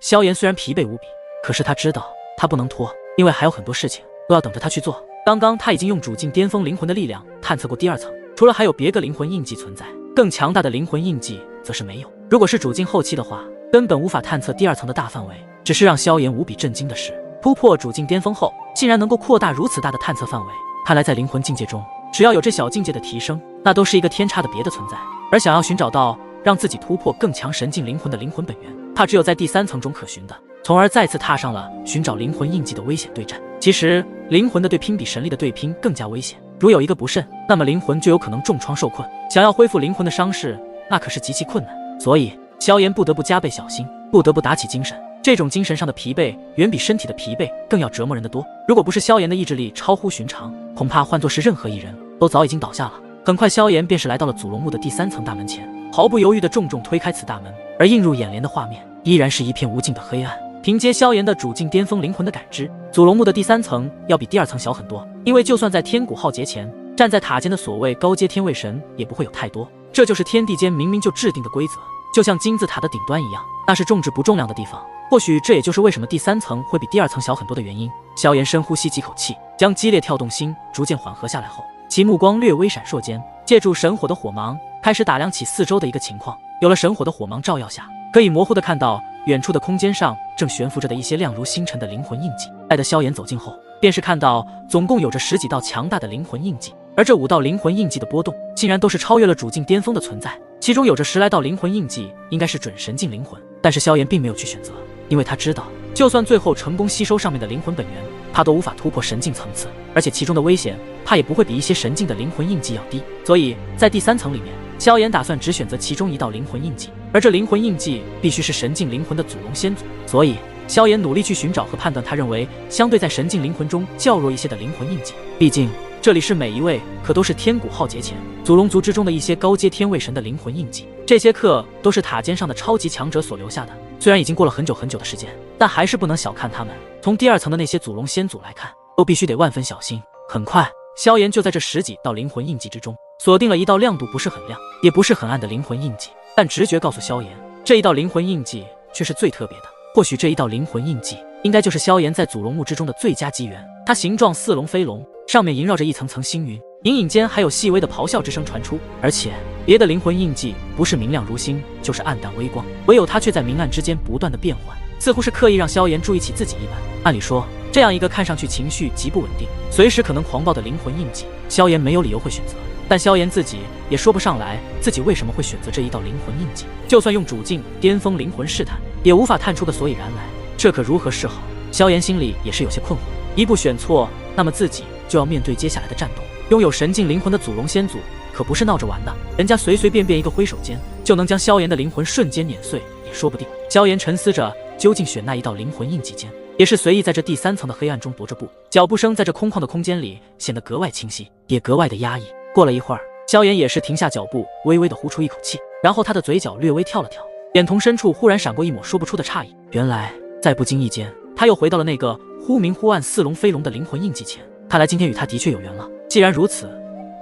萧炎虽然疲惫无比，可是他知道他不能拖，因为还有很多事情都要等着他去做。刚刚他已经用主境巅峰灵魂的力量探测过第2层，除了还有别个灵魂印记存在，更强大的灵魂印记则是没有。如果是主境后期的话，根本无法探测第2层的大范围。只是让萧炎无比震惊的是，突破主境巅峰后，竟然能够扩大如此大的探测范围。看来在灵魂境界中，只要有这小境界的提升，那都是一个天差的别的存在。而想要寻找到让自己突破更强神境灵魂的灵魂本源，怕只有在第3层中可寻的，从而再次踏上了寻找灵魂印记的危险对战。其实灵魂的对拼比神力的对拼更加危险，如有一个不慎，那么灵魂就有可能重创受困，想要恢复灵魂的伤势，那可是极其困难。所以萧炎不得不加倍小心，不得不打起精神。这种精神上的疲惫远比身体的疲惫更要折磨人的多。如果不是萧炎的意志力超乎寻常，恐怕换作是任何一人都早已经倒下了。很快萧炎便是来到了祖龙墓的第3层大门前，毫不犹豫地重重推开此大门，而映入眼帘的画面依然是一片无尽的黑暗。凭借萧炎的主境巅峰灵魂的感知，祖龙墓的第3层要比第2层小很多，因为就算在天古浩劫前，站在塔尖的所谓高阶天位神也不会有太多。这就是天地间明明就制定的规则，就像金字塔的顶端一样，那是重质不重量的地方。或许这也就是为什么第3层会比第2层小很多的原因。萧炎深呼吸几口气，将激烈跳动心逐渐缓和下来后，其目光略微闪烁间，借助神火的火芒开始打量起四周的一个情况。有了神火的火芒照耀下，可以模糊地看到远处的空间上正悬浮着的一些亮如星辰的灵魂印记。待得萧炎走近后，便是看到总共有着10几道强大的灵魂印记，而这5道灵魂印记的波动竟然都是超越了主境巅峰的存在，其中有着10来道灵魂印记应该是准神境灵魂。但是萧炎并没有去选择，因为他知道就算最后成功吸收上面的灵魂本源，他都无法突破神境层次，而且其中的危险怕也不会比一些神境的灵魂印记要低。所以在第3层里面，萧炎打算只选择其中1道灵魂印记，而这灵魂印记必须是神境灵魂的祖龙先祖。所以萧炎努力去寻找和判断他认为相对在神境灵魂中较弱一些的灵魂印记，毕竟这里是每一位可都是天古浩劫前祖龙族之中的一些高阶天位神的灵魂印记，这些刻都是塔尖上的超级强者所留下的。虽然已经过了很久很久的时间，但还是不能小看他们。从第2层的那些祖龙先祖来看，都必须得万分小心。很快萧炎就在这10几道灵魂印记之中锁定了1道亮度不是很亮也不是很暗的灵魂印记，但直觉告诉萧炎，这1道灵魂印记却是最特别的。或许这1道灵魂印记应该就是萧炎在祖龙墓之中的最佳机缘。它形状似龙非龙，上面萦绕着一层层星云，隐隐间还有细微的咆哮之声传出。而且别的灵魂印记不是明亮如星，就是暗淡微光，唯有它却在明暗之间不断的变换，似乎是刻意让萧炎注意起自己一般。按理说，这样一个看上去情绪极不稳定，随时可能狂暴的灵魂印记，萧炎没有理由会选择。但萧炎自己也说不上来自己为什么会选择这1道灵魂印记，就算用主境巅峰灵魂试探，也无法探出个所以然来，这可如何是好？萧炎心里也是有些困惑，一步选错，那么自己就要面对接下来的战斗。拥有神境灵魂的祖龙先祖可不是闹着玩的，人家随随便便一个挥手间就能将萧炎的灵魂瞬间碾碎也说不定。萧炎沉思着究竟选那1道灵魂印记间，也是随意在这第3层的黑暗中踱着步，脚步声在这空旷的空间里显得格外清晰，也格外的压抑。过了一会儿，萧炎也是停下脚步，微微的呼出一口气，然后他的嘴角略微跳了跳，眼瞳深处忽然闪过一抹说不出的诧异。原来在不经意间，他又回到了那个忽明忽暗似龙非龙的灵魂印记前。看来今天与他的确有缘了，既然如此，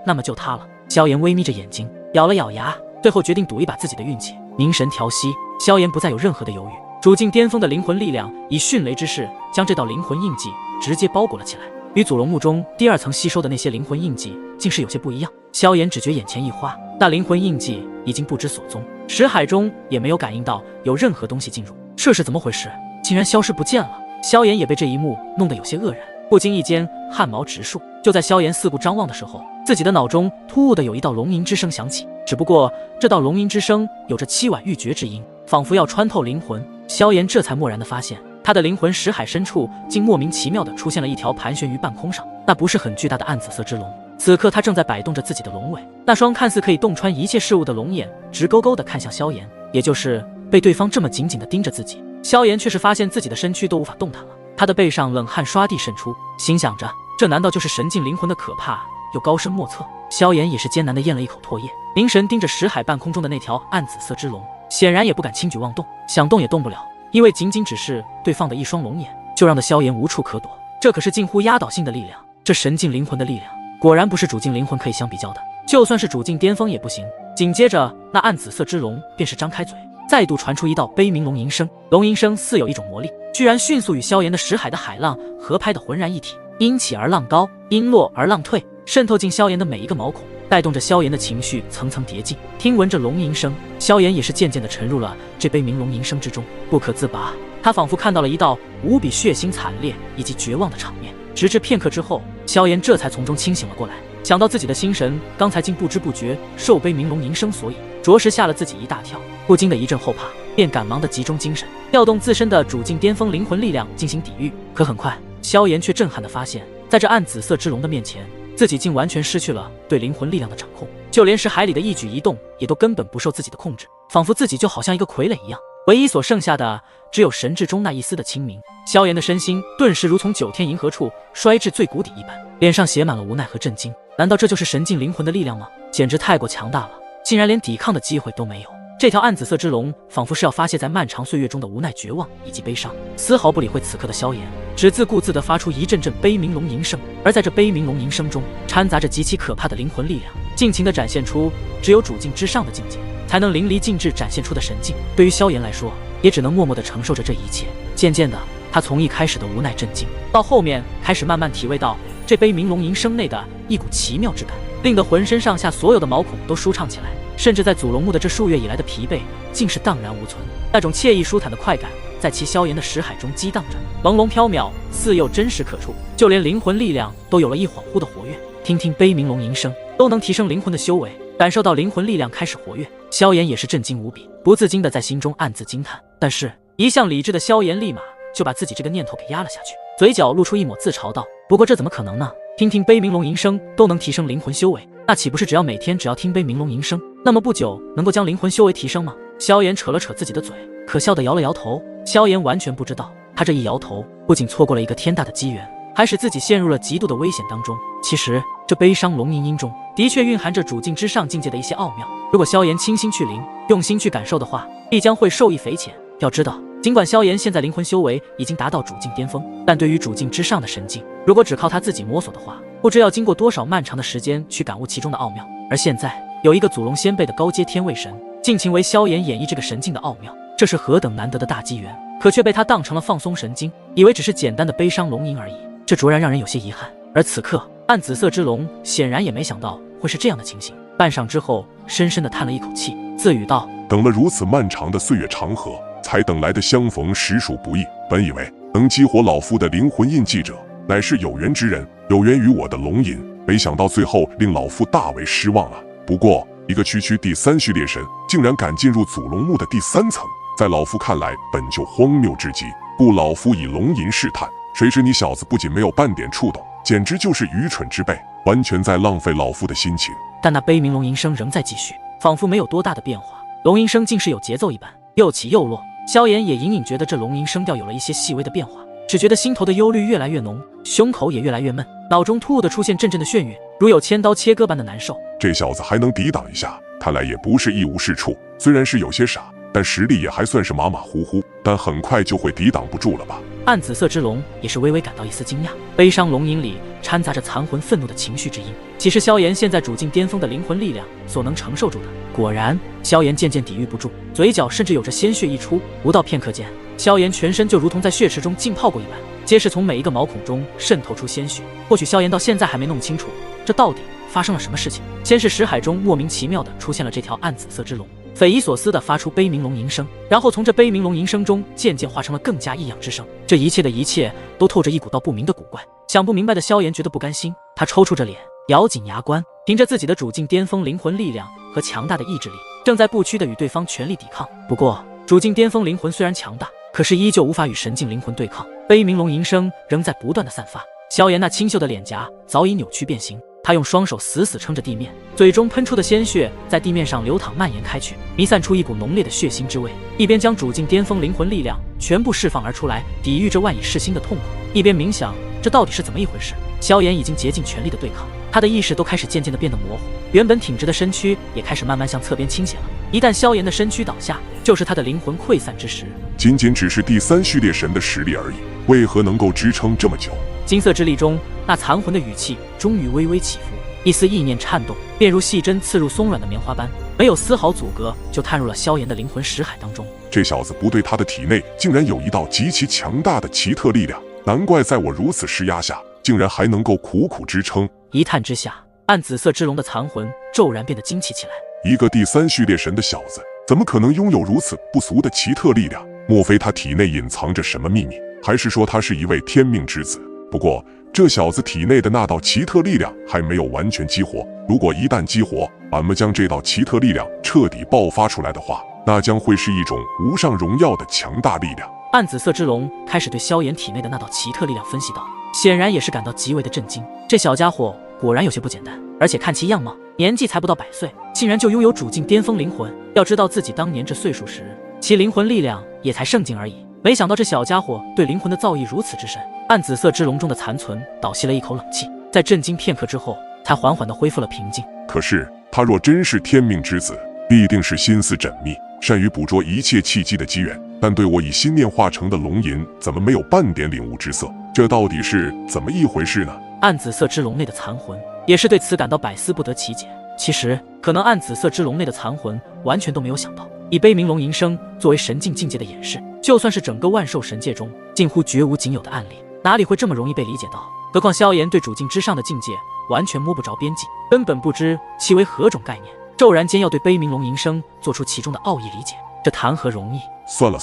那么就他了。萧炎微眯着眼睛，咬了咬牙，最后决定赌一把自己的运气。凝神调息，萧炎不再有任何的犹豫，主境巅峰的灵魂力量以迅雷之势将这道灵魂印记直接包裹了起来。与祖龙墓中第2层吸收的那些灵魂印记竟是有些不一样。萧炎只觉眼前一花，那灵魂印记已经不知所踪，识海中也没有感应到有任何东西进入，这是怎么回事？竟然消失不见了。萧炎也被这一幕弄得有些愕然，不经意间汗毛直竖。就在萧炎四顾张望的时候，自己的脑中突兀的有一道龙吟之声响起，只不过这道龙吟之声有着凄婉欲绝之音，仿佛要穿透灵魂。萧炎这才蓦然的发现，他的灵魂识海深处竟莫名其妙的出现了一条盘旋于半空上，那不是很巨大的暗紫色之龙。此刻他正在摆动着自己的龙尾，那双看似可以洞穿一切事物的龙眼直勾勾的看向萧炎，也就是被对方这么紧紧的盯着自己，萧炎却是发现自己的身躯都无法动弹了。他的背上冷汗刷地渗出，心想着这难道就是神境灵魂的可怕又高深莫测？萧炎也是艰难地咽了一口唾液，凝神盯着识海半空中的那条暗紫色之龙，显然也不敢轻举妄动，想动也动不了，因为仅仅只是对方的一双龙眼，就让得萧炎无处可躲。这可是近乎压倒性的力量，这神境灵魂的力量果然不是主境灵魂可以相比较的，就算是主境巅峰也不行。紧接着那暗紫色之龙便是张开嘴，再度传出一道悲鸣龙吟声。龙吟声似有一种魔力，居然迅速与萧炎的识海的海浪合拍的浑然一体，因起而浪高，因落而浪退，渗透进萧炎的每一个毛孔，带动着萧炎的情绪层层叠进。听闻着龙吟声，萧炎也是渐渐地沉入了这悲鸣龙吟声之中，不可自拔。他仿佛看到了一道无比血腥惨烈以及绝望的场面。直至片刻之后，萧炎这才从中清醒了过来，想到自己的心神刚才竟不知不觉受悲鸣龙吟声所以，着实吓了自己一大跳，不禁的一阵后怕，便赶忙的集中精神，调动自身的主境巅峰灵魂力量进行抵御。可很快，萧炎却震撼的发现，在这暗紫色之龙的面前，自己竟完全失去了对灵魂力量的掌控，就连识海里的一举一动也都根本不受自己的控制，仿佛自己就好像一个傀儡一样，唯一所剩下的只有神智中那一丝的清明。萧炎的身心顿时如从9天银河处摔至最谷底一般，脸上写满了无奈和震惊。难道这就是神境灵魂的力量吗？简直太过强大了，竟然连抵抗的机会都没有。这条暗紫色之龙仿佛是要发泄在漫长岁月中的无奈、绝望以及悲伤，丝毫不理会此刻的萧炎，只自顾自地发出一阵阵悲鸣龙吟声。而在这悲鸣龙吟声中，掺杂着极其可怕的灵魂力量，尽情地展现出只有主境之上的境界才能淋漓尽致展现出的神境。对于萧炎来说，也只能默默地承受着这一切。渐渐的，他从一开始的无奈震惊，到后面开始慢慢体味到这悲鸣龙吟声内的一股奇妙之感，令得浑身上下所有的毛孔都舒畅起来，甚至在祖龙墓的这数月以来的疲惫竟是荡然无存。那种惬意舒坦的快感在其萧炎的识海中激荡着，朦胧缥缈，似又真实可触，就连灵魂力量都有了一恍惚的活跃。听听悲鸣龙吟声都能提升灵魂的修为，感受到灵魂力量开始活跃，萧炎也是震惊无比，不自禁的在心中暗自惊叹。但是一向理智的萧炎立马就把自己这个念头给压了下去，嘴角露出一抹自嘲道：不过这怎么可能呢？听听悲鸣龙吟声都能提升灵魂修为，那岂不是只要每天听悲鸣龙吟声，那么不久能够将灵魂修为提升吗？萧炎扯了扯自己的嘴，可笑的摇了摇头。萧炎完全不知道，他这一摇头不仅错过了一个天大的机缘，还使自己陷入了极度的危险当中。其实这悲伤龙吟音中的确蕴含着主境之上境界的一些奥妙，如果萧炎倾心去灵，用心去感受的话，必将会受益匪浅。要知道，尽管萧炎现在灵魂修为已经达到主境巅峰，但对于主境之上的神境，如果只靠他自己摸索的话，不知要经过多少漫长的时间去感悟其中的奥妙。而现在有一个祖龙先辈的高阶天位神，尽情为萧炎演绎这个神境的奥妙，这是何等难得的大机缘，可却被他当成了放松神经，以为只是简单的悲伤龙吟而已，这卓然让人有些遗憾。而此刻暗紫色之龙显然也没想到会是这样的情形，半晌之后深深地叹了一口气，自语道：等了如此漫长的岁月长河，才等来的相逢实属不易。本以为能激活老夫的灵魂印记者，乃是有缘之人，有缘于我的龙吟，没想到最后令老夫大为失望啊！不过一个区第3序列神，竟然敢进入祖龙墓的第3层，在老夫看来本就荒谬至极，故老夫以龙吟试探。谁知你小子不仅没有半点触动，简直就是愚蠢之辈，完全在浪费老夫的心情。但那悲鸣龙吟声仍在继续，仿佛没有多大的变化，龙吟声竟是有节奏一般，又起又落。萧炎也隐隐觉得这龙吟声调有了一些细微的变化，只觉得心头的忧虑越来越浓，胸口也越来越闷，脑中突兀的出现阵阵的眩晕，如有千刀切割般的难受。这小子还能抵挡一下，看来也不是一无是处，虽然是有些傻，但实力也还算是马马虎虎，但很快就会抵挡不住了吧。暗紫色之龙也是微微感到一丝惊讶，悲伤龙吟里掺杂着残魂愤怒的情绪之音，岂是萧炎现在主境巅峰的灵魂力量所能承受住的？果然，萧炎渐渐抵御不住，嘴角甚至有着鲜血溢出。不到片刻间，萧炎全身就如同在血池中浸泡过一般，皆是从每一个毛孔中渗透出鲜血。或许萧炎到现在还没弄清楚，这到底发生了什么事情。先是识海中莫名其妙的出现了这条暗紫色之龙，匪夷所思地发出悲鸣龙吟声，然后从这悲鸣龙吟声中渐渐化成了更加异样之声。这一切的一切都透着一股道不明的古怪。想不明白的萧炎觉得不甘心，他抽搐着脸，咬紧牙关，凭着自己的主境巅峰灵魂力量和强大的意志力，正在不屈地与对方全力抵抗。不过主境巅峰灵魂虽然强大，可是依旧无法与神境灵魂对抗。悲鸣龙吟声仍在不断的散发，萧炎那清秀的脸颊早已扭曲变形，他用双手死死撑着地面，嘴中喷出的鲜血在地面上流淌蔓延开去，弥散出一股浓烈的血腥之味，一边将主境巅峰灵魂力量全部释放而出来，抵御着万已噬心的痛苦，一边冥想这到底是怎么一回事。萧炎已经竭尽全力的对抗，他的意识都开始渐渐的变得模糊，原本挺直的身躯也开始慢慢向侧边倾斜了。一旦萧炎的身躯倒下，就是他的灵魂溃散之时。仅仅只是第3序列神的实力而已，为何能够支撑这么久？金色之力中，那残魂的语气终于微微起伏。一丝意念颤动，便如细针刺入松软的棉花般，没有丝毫阻隔，就探入了萧炎的灵魂识海当中。这小子不对，他的体内竟然有一道极其强大的奇特力量，难怪在我如此施压下，竟然还能够苦苦支撑。一探之下，暗紫色之龙的残魂骤然变得惊奇起来。一个第三序列神的小子，怎么可能拥有如此不俗的奇特力量？莫非他体内隐藏着什么秘密？还是说他是一位天命之子？不过这小子体内的那道奇特力量还没有完全激活，如果一旦激活，俺们将这道奇特力量彻底爆发出来的话，那将会是一种无上荣耀的强大力量。暗紫色之龙开始对萧炎体内的那道奇特力量分析道，显然也是感到极为的震惊。这小家伙果然有些不简单，而且看其样貌，年纪才不到100岁，竟然就拥有主境巅峰灵魂。要知道自己当年这岁数时，其灵魂力量也才圣境而已。没想到这小家伙对灵魂的造诣如此之深。暗紫色之龙中的残存倒吸了一口冷气，在震惊片刻之后，才缓缓地恢复了平静。可是他若真是天命之子，必定是心思缜密，善于捕捉一切契机的机缘，但对我以心念化成的龙吟，怎么没有半点领悟之色？这到底是怎么一回事呢？暗紫色之龙内的残魂也是对此感到百思不得其解。其实可能暗紫色之龙内的残魂完全都没有想到，以悲鸣龙吟声作为神境境界的演示，就算是整个万兽神界中近乎绝无仅有的案例，哪里会这么容易被理解到？何况萧炎对主境之上的境界完全摸不着边际，根本不知其为何种概念，骤然间要对悲鸣龙吟声做出其中的奥义理解，这谈何容易？算了，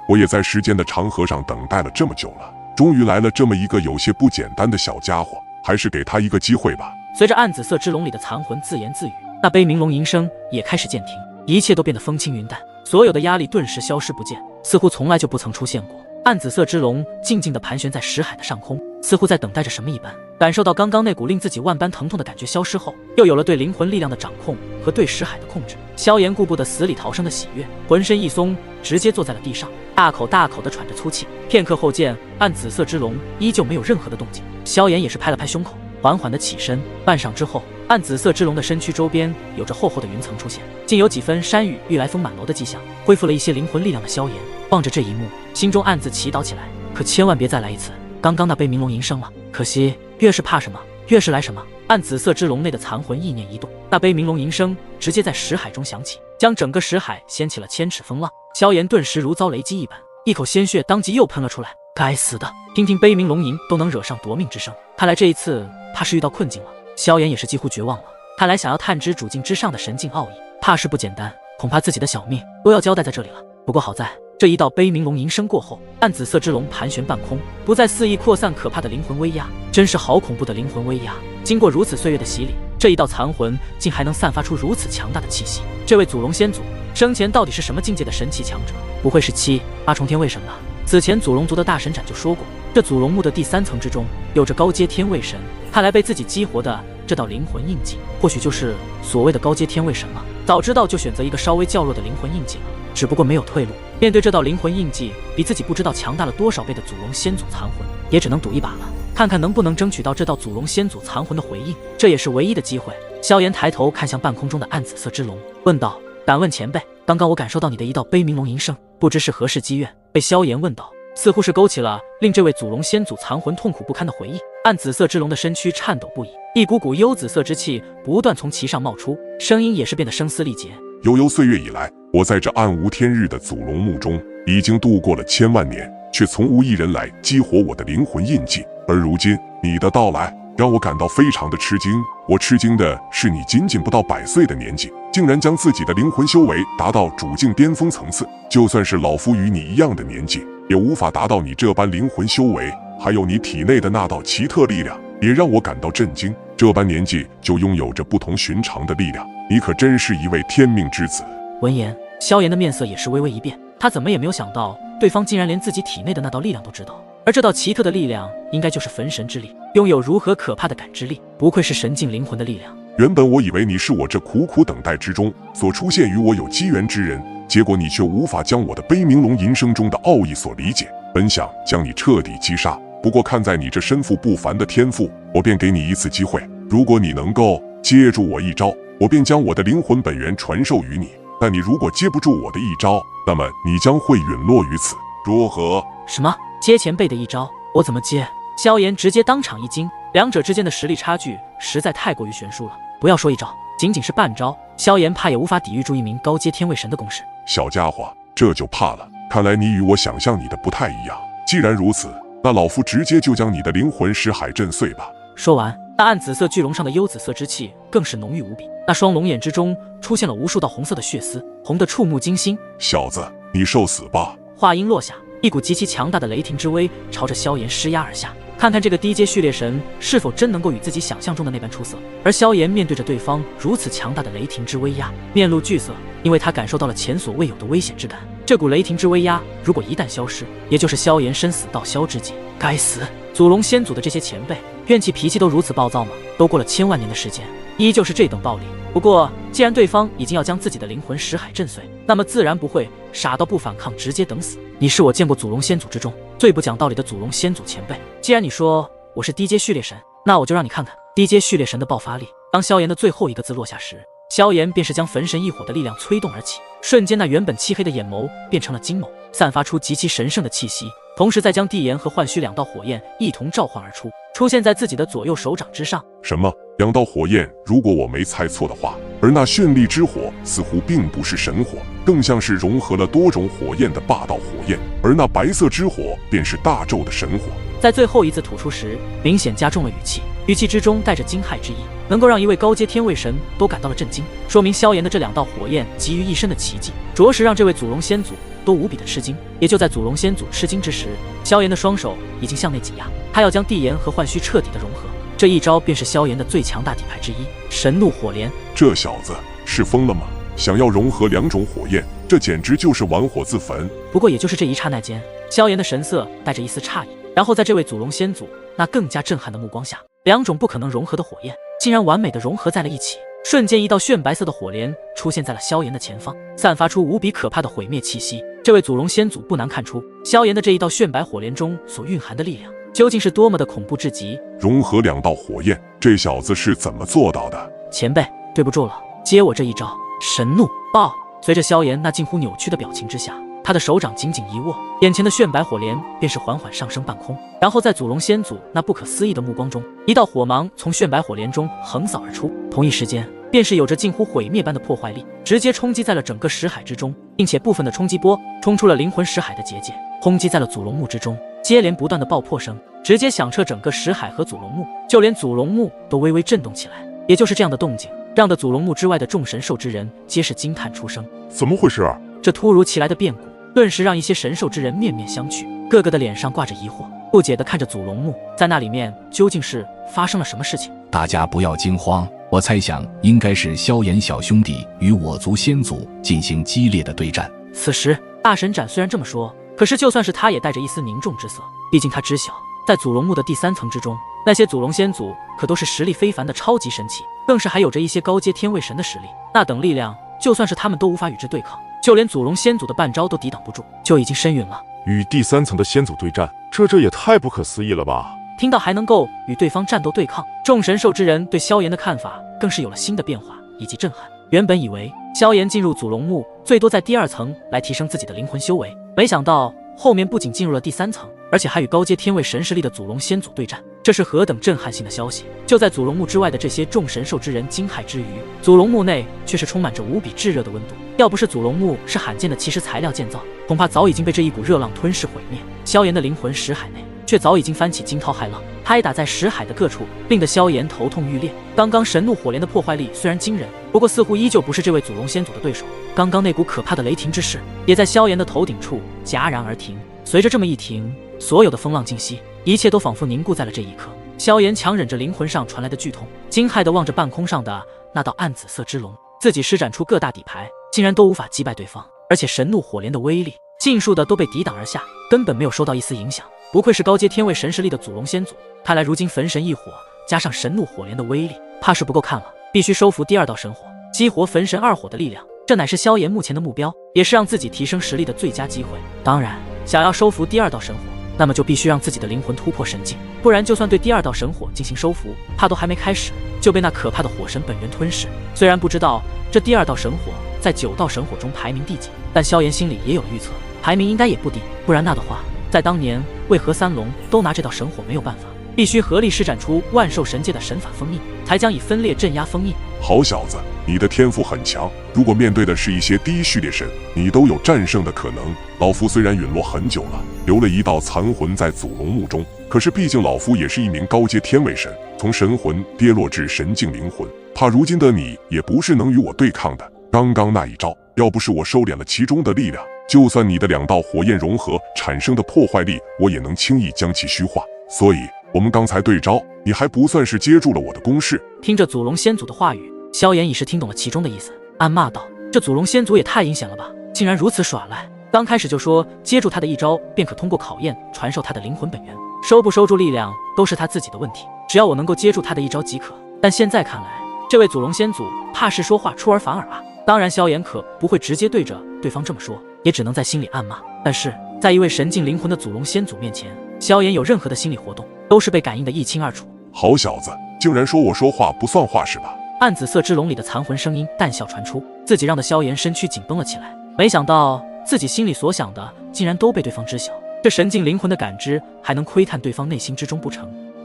我也在时间的长河上等待了这么久了，终于来了这么一个有些不简单的小家伙，还是给他一个机会吧。随着暗紫色之龙里的残魂自言自语，那悲鸣龙吟声也开始渐停，一切都变得风轻云淡，所有的压力顿时消失不见，似乎从来就不曾出现过。暗紫色之龙静静地盘旋在识海的上空，似乎在等待着什么一般。感受到刚刚那股令自己万般疼痛的感觉消失后，又有了对灵魂力量的掌控和对识海的控制，萧炎顾不得死里逃生的喜悦，浑身一松，直接坐在了地上，大口大口地喘着粗气。片刻后见暗紫色之龙依旧没有任何的动静，萧炎也是拍了拍胸口，缓缓地起身。半晌之后，暗紫色之龙的身躯周边有着厚厚的云层出现，竟有几分山雨欲来风满楼的迹象。恢复了一些灵魂力量的萧炎望着这一幕，心中暗自祈祷起来，可千万别再来一次刚刚那悲鸣龙吟声了。可惜越是怕什么，越是来什么。暗紫色之龙内的残魂意念一动，那悲鸣龙吟声直接在识海中响起，将整个识海掀起了千尺风浪。萧炎顿时如遭雷击一般，一口鲜血当即又喷了出来。该死的，听听悲鸣龙吟都能惹上夺命之声，看来这一次怕是遇到困境了。萧炎也是几乎绝望了，看来想要探知主境之上的神境奥义，怕是不简单，恐怕自己的小命都要交代在这里了。不过好在这一道悲鸣龙吟声过后，暗紫色之龙盘旋半空，不再肆意扩散可怕的灵魂威压，真是好恐怖的灵魂威压。经过如此岁月的洗礼，这一道残魂竟还能散发出如此强大的气息。这位祖龙仙祖生前到底是什么境界的神奇强者？不会是8重天位神吧？此前祖龙族的大神斩就说过，这祖龙墓的第3层之中有着高阶天位神，看来被自己激活的这道灵魂印记，或许就是所谓的高阶天位神了。早知道就选择一个稍微较弱的灵魂印记了，只不过没有退路。面对这道灵魂印记比自己不知道强大了多少倍的祖龙先祖残魂，也只能赌一把了，看看能不能争取到这道祖龙先祖残魂的回应，这也是唯一的机会。萧炎抬头看向半空中的暗紫色之龙，问道：敢问前辈，刚刚我感受到你的一道悲鸣龙吟声，不知是何世机缘？被萧炎问道，似乎是勾起了令这位祖龙先祖残魂痛苦不堪的回忆。暗紫色之龙的身躯颤抖不已，一股股幽紫色之气不断从其上冒出，声音也是变得声嘶力竭。悠悠岁月以来，我在这暗无天日的祖龙墓中已经度过了千万年，却从无一人来激活我的灵魂印记。而如今你的到来让我感到非常的吃惊。我吃惊的是你仅仅不到100岁的年纪，竟然将自己的灵魂修为达到主境巅峰层次。就算是老夫与你一样的年纪，也无法达到你这般灵魂修为。还有你体内的那道奇特力量，也让我感到震惊。这般年纪就拥有着不同寻常的力量，你可真是一位天命之子。闻言，萧炎的面色也是微微一变，他怎么也没有想到对方竟然连自己体内的那道力量都知道，而这道奇特的力量应该就是焚神之力，拥有如何可怕的感知力，不愧是神境灵魂的力量。原本我以为你是我这苦苦等待之中所出现与我有机缘之人，结果你却无法将我的悲鸣龙吟声中的奥义所理解，本想将你彻底击杀，不过看在你这身负不凡的天赋，我便给你一次机会。如果你能够接住我一招，我便将我的灵魂本源传授于你，但你如果接不住我的一招，那么你将会陨落于此，如何？什么？接前辈的一招？我怎么接？萧炎直接当场一惊，两者之间的实力差距实在太过于悬殊了。不要说一招，仅仅是半招，萧炎怕也无法抵御住一名高阶天位神的攻势。小家伙，这就怕了。看来你与我想象你的不太一样。既然如此，那老夫直接就将你的灵魂识海震碎吧。说完，那暗紫色巨龙上的幽紫色之气更是浓郁无比，那双龙眼之中出现了无数道红色的血丝，红得触目惊心。小子，你受死吧！话音落下，一股极其强大的雷霆之威朝着萧炎施压而下。看看这个低阶序列神是否真能够与自己想象中的那般出色。而萧炎面对着对方如此强大的雷霆之威压，面露惧色，因为他感受到了前所未有的危险之感。这股雷霆之威压如果一旦消失，也就是萧炎生死道消之际。该死！祖龙先祖的这些前辈怨气脾气都如此暴躁吗？都过了千万年的时间，依旧是这等暴力。不过既然对方已经要将自己的灵魂识海震碎，那么自然不会傻到不反抗直接等死。你是我见过祖龙先祖之中最不讲道理的祖龙先祖前辈。既然你说我是低阶序列神，那我就让你看看低阶序列神的爆发力。当萧炎的最后一个字落下时，萧炎便是将焚神异火的力量催动而起，瞬间那原本漆黑的眼眸变成了金眸，散发出极其神圣的气息，同时再将地炎和幻虚两道火焰一同召唤而出，出现在自己的左右手掌之上。什么？两道火焰？如果我没猜错的话，而那绚丽之火似乎并不是神火，更像是融合了多种火焰的霸道火焰，而那白色之火便是大纣的神火。在最后一字吐出时，明显加重了语气，语气之中带着惊骇之意，能够让一位高阶天位神都感到了震惊，说明萧炎的这两道火焰集于一身的奇迹，着实让这位祖龙先祖都无比的吃惊。也就在祖龙先祖吃惊之时，萧炎的双手已经向内挤压，他要将地炎和幻虚彻底的融合。这一招便是萧炎的最强大底牌之一——神怒火莲。这小子是疯了吗？想要融合两种火焰，这简直就是玩火自焚。不过也就是这一刹那间，萧炎的神色带着一丝诧异，然后在这位祖龙先祖那更加震撼的目光下，两种不可能融合的火焰竟然完美的融合在了一起。瞬间，一道炫白色的火莲出现在了萧炎的前方，散发出无比可怕的毁灭气息。这位祖龙先祖不难看出，萧炎的这一道炫白火莲中所蕴含的力量究竟是多么的恐怖至极。融合两道火焰，这小子是怎么做到的？前辈，对不住了，接我这一招。神怒爆！随着萧炎那近乎扭曲的表情之下，他的手掌紧紧一握，眼前的炫白火莲便是缓缓上升半空，然后在祖龙先祖那不可思议的目光中，一道火芒从炫白火莲中横扫而出，同一时间便是有着近乎毁灭般的破坏力，直接冲击在了整个识海之中，并且部分的冲击波冲出了灵魂识海的结界，轰击在了祖龙墓之中，接连不断的爆破声直接响彻整个识海和祖龙墓，就连祖龙墓都微微震动起来。也就是这样的动静，让得祖龙墓之外的众神兽之人皆是惊叹出声。怎么回事啊？这突如其来的变故顿时让一些神兽之人面面相觑，个个的脸上挂着疑惑，不解地看着祖龙墓，在那里面究竟是发生了什么事情？大家不要惊慌，我猜想应该是萧炎小兄弟与我族先祖进行激烈的对战。此时大神斩虽然这么说，可是就算是他也带着一丝凝重之色，毕竟他知晓在祖龙墓的第三层之中，那些祖龙先祖可都是实力非凡的超级神奇，更是还有着一些高阶天位神的实力，那等力量就算是他们都无法与之对抗，就连祖龙先祖的半招都抵挡不住，就已经深陨了。与第三层的先祖对战，这也太不可思议了吧！听到还能够与对方战斗对抗，众神兽之人对萧炎的看法更是有了新的变化以及震撼。原本以为萧炎进入祖龙墓最多在第二层来提升自己的灵魂修为，没想到后面不仅进入了第三层，而且还与高阶天位神实力的祖龙先祖对战，这是何等震撼性的消息！就在祖龙墓之外的这些众神兽之人惊骇之余，祖龙墓内却是充满着无比炙热的温度。要不是祖龙墓是罕见的奇石材料建造，恐怕早已经被这一股热浪吞噬毁灭。萧炎的灵魂识海内却早已经翻起惊涛骇浪，拍打在识海的各处，令得萧炎头痛欲裂。刚刚神怒火莲的破坏力虽然惊人，不过似乎依旧不是这位祖龙先祖的对手。刚刚那股可怕的雷霆之势也在萧炎的头顶处戛然而停。随着这么一停，所有的风浪静息，一切都仿佛凝固在了这一刻。萧炎强忍着灵魂上传来的剧痛，惊骇地望着半空上的那道暗紫色之龙，自己施展出各大底牌，竟然都无法击败对方，而且神怒火莲的威力尽数的都被抵挡而下，根本没有受到一丝影响。不愧是高阶天位神实力的祖龙先祖，看来如今焚神异火加上神怒火莲的威力，怕是不够看了，必须收服第二道神火，激活焚神二火的力量。这乃是萧炎目前的目标，也是让自己提升实力的最佳机会。当然，想要收服第二道神火，那么就必须让自己的灵魂突破神境，不然就算对第二道神火进行收服，怕都还没开始就被那可怕的火神本源吞噬。虽然不知道这第二道神火在9道神火中排名第几，但萧炎心里也有了预测，排名应该也不低。不然那的话，在当年为何三龙都拿这道神火没有办法，必须合力施展出万兽神界的神法封印，才将以分裂镇压封印。好小子，你的天赋很强，如果面对的是一些低序列神，你都有战胜的可能。老夫虽然陨落很久了，留了一道残魂在祖龙墓中，可是毕竟老夫也是一名高阶天位神，从神魂跌落至神境灵魂，怕如今的你也不是能与我对抗的。刚刚那一招，要不是我收敛了其中的力量，就算你的2道火焰融合产生的破坏力，我也能轻易将其虚化。所以我们刚才对招，你还不算是接住了我的攻势。听着祖龙先祖的话语，萧炎已是听懂了其中的意思，暗骂道：这祖龙先祖也太阴险了吧，竟然如此耍赖！刚开始就说接住他的一招便可通过考验传授他的灵魂本源，收不收住力量都是他自己的问题，只要我能够接住他的一招即可。但现在看来，这位祖龙先祖怕是说话出尔反尔啊。当然萧炎可不会直接对着对方这么说，也只能在心里暗骂。但是在一位神境灵魂的祖龙先祖面前，萧炎有任何的心理活动都是被感应得一清二楚。好小子，竟然说我说话不算话是吧？暗紫色之龙里的残魂声音淡笑传出，自己让的萧炎身躯紧绷了起来。没想到自己心里所想的竟然都被对方知晓，这神境灵魂的感知还能窥探对方内心之中不成？